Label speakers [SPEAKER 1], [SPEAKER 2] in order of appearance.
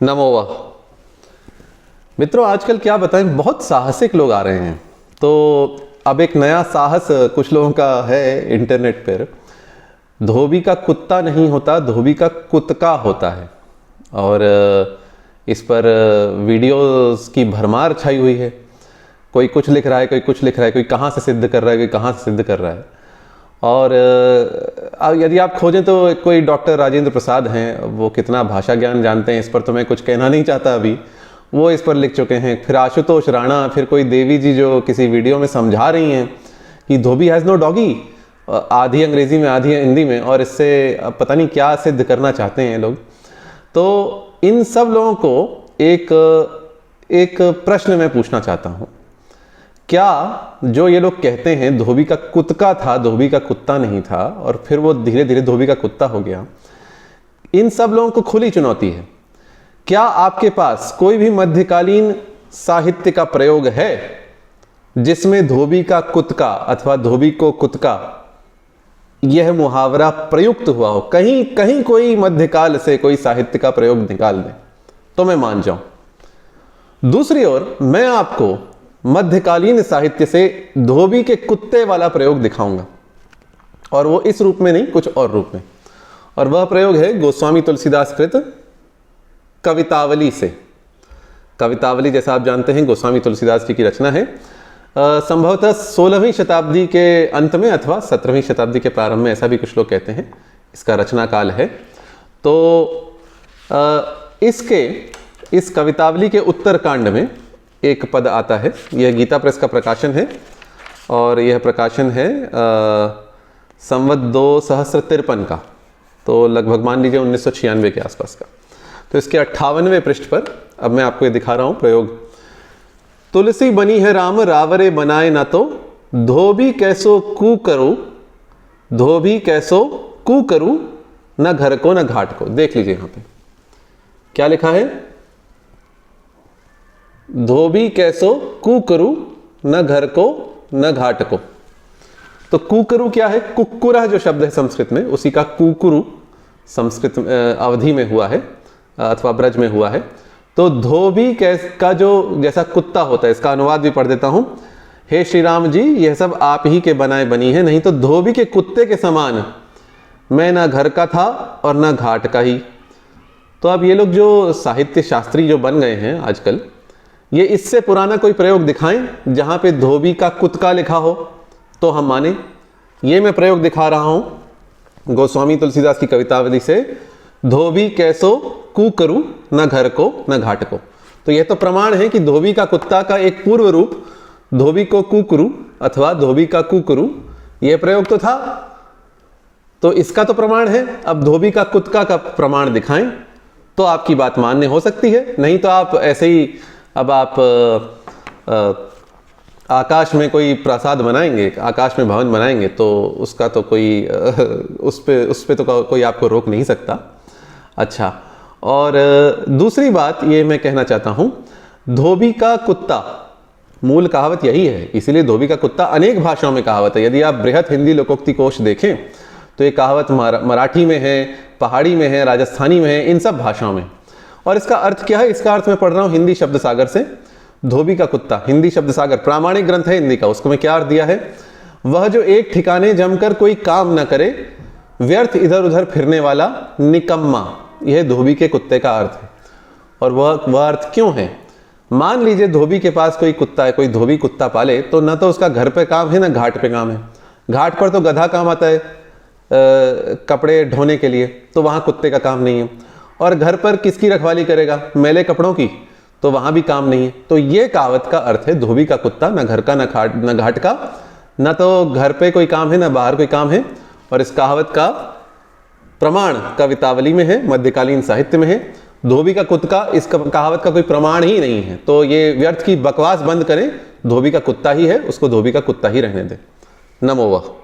[SPEAKER 1] नमो वाह। मित्रों, आजकल क्या बताएं, बहुत साहसिक लोग आ रहे हैं। तो अब एक नया साहस कुछ लोगों का है इंटरनेट पर, धोबी का कुत्ता नहीं होता, धोबी का कुतका होता है। और इस पर वीडियोस की भरमार छाई हुई है। कोई कुछ लिख रहा है, कोई कुछ लिख रहा है, कोई कहाँ से सिद्ध कर रहा है, कोई कहाँ से सिद्ध कर रहा है। और यदि आप खोजें तो कोई डॉक्टर राजेंद्र प्रसाद हैं, वो कितना भाषा ज्ञान जानते हैं इस पर तो मैं कुछ कहना नहीं चाहता अभी, वो इस पर लिख चुके हैं। फिर आशुतोष राणा, फिर कोई देवी जी जो किसी वीडियो में समझा रही हैं कि धोबी हैज़ नो डॉगी, आधी अंग्रेज़ी में आधी हिंदी में, और इससे पता नहीं क्या सिद्ध करना चाहते हैं लोग। तो इन सब लोगों को एक प्रश्न मैं पूछना चाहता हूँ, क्या जो ये लोग कहते हैं धोबी का कुतका था, धोबी का कुत्ता नहीं था, और फिर वो धीरे धीरे धोबी का कुत्ता हो गया, इन सब लोगों को खुली चुनौती है। क्या आपके पास कोई भी मध्यकालीन साहित्य का प्रयोग है जिसमें धोबी का कुतका अथवा धोबी को कुतका यह मुहावरा प्रयुक्त हुआ हो? कहीं कहीं कोई मध्यकाल से कोई साहित्य का प्रयोग निकाल दें तो मैं मान जाऊं। दूसरी ओर मैं आपको मध्यकालीन साहित्य से धोबी के कुत्ते वाला प्रयोग दिखाऊंगा, और वो इस रूप में नहीं, कुछ और रूप में। और वह प्रयोग है गोस्वामी तुलसीदास कृत कवितावली से। कवितावली, जैसा आप जानते हैं, गोस्वामी तुलसीदास जी की रचना है। संभवतः 16वीं शताब्दी के अंत में अथवा 17वीं शताब्दी के प्रारंभ में, ऐसा भी कुछ लोग कहते हैं, इसका रचना काल है। तो इस कवितावली के उत्तरकांड में एक पद आता है। यह गीता प्रेस का प्रकाशन है, और यह प्रकाशन है संवत 2053 का, तो लगभग मान लीजिए 1996 के आसपास का। तो इसके 58वें पृष्ठ पर अब मैं आपको ये दिखा रहा हूँ प्रयोग। तुलसी बनी है राम, रावरे बनाए ना तो, धोबी कैसो कू करूँ, धोबी कैसो कू करूँ, न घर को न घाट को। देख लीजिए यहाँ पे क्या लिखा है, धोबी कैसो कूकरू, न घर को न घाट को। तो कूकरू क्या है? कुक्कुरा जो शब्द है संस्कृत में, उसी का कूकुरु संस्कृत अवधि में हुआ है अथवा ब्रज में हुआ है। तो धोबी का जो जैसा कुत्ता होता है, इसका अनुवाद भी पढ़ देता हूं। हे श्री राम जी, यह सब आप ही के बनाए बनी है, नहीं तो धोबी के कुत्ते के समान मैं ना घर का था और ना घाट का ही। तो अब ये लोग जो साहित्य शास्त्री जो बन गए हैं आजकल, ये इससे पुराना कोई प्रयोग दिखाएं जहां पे धोबी का कुतका लिखा हो तो हम माने। ये मैं प्रयोग दिखा रहा हूं गोस्वामी तुलसीदास की कवितावली से, धोबी कैसो कू करूं, न घर को न घाट को। तो यह तो प्रमाण है कि धोबी का कुत्ता का एक पूर्व रूप धोबी को कुकरू अथवा धोबी का कुकरू, यह प्रयोग तो था। तो इसका तो प्रमाण है। अब धोबी का कुतका का प्रमाण दिखाएं तो आपकी बात मान्य हो सकती है, नहीं तो आप ऐसे ही, अब आप आकाश में कोई प्रासाद बनाएंगे, आकाश में भवन बनाएंगे, तो उसका तो कोई उस पे तो कोई आपको रोक नहीं सकता। अच्छा, और दूसरी बात ये मैं कहना चाहता हूँ, धोबी का कुत्ता मूल कहावत यही है, इसीलिए धोबी का कुत्ता अनेक भाषाओं में कहावत है। यदि आप बृहत हिंदी लोकोक्ति कोश देखें तो ये कहावत मराठी में है, पहाड़ी में है, राजस्थानी में है, इन सब भाषाओं में। और इसका अर्थ क्या है? इसका अर्थ मैं पढ़ रहा हूं हिंदी शब्द सागर से। धोबी का कुत्ता, हिंदी शब्द सागर प्रामाणिक ग्रंथ है हिंदी का, उसको मैं क्या अर्थ दिया है? वह जो एक ठिकाने जमकर कोई काम न करे, व्यर्थ इधर उधर फिरने वाला निकम्मा, यह धोबी के कुत्ते का अर्थ है। और वह अर्थ क्यों है? मान लीजिए धोबी के पास कोई कुत्ता है, कोई धोबी कुत्ता पाले, तो न तो उसका घर पे काम है, न घाट पे काम है। घाट पर तो गधा काम आता है कपड़े ढोने के लिए, तो वहां कुत्ते का काम नहीं है। और घर पर किसकी रखवाली करेगा? मैले कपड़ों की, तो वहां भी काम नहीं है। तो ये कहावत का अर्थ है धोबी का कुत्ता, न घर का न घाट का, न तो घर पे कोई काम है न बाहर कोई काम है। और इस कहावत का प्रमाण कवितावली में है, मध्यकालीन साहित्य में है। धोबी का कुत्ता इस कहावत का कोई प्रमाण ही नहीं है। तो ये व्यर्थ की बकवास बंद करें, धोबी का कुत्ता ही है, उसको धोबी का कुत्ता ही रहने दें। नमो वाह।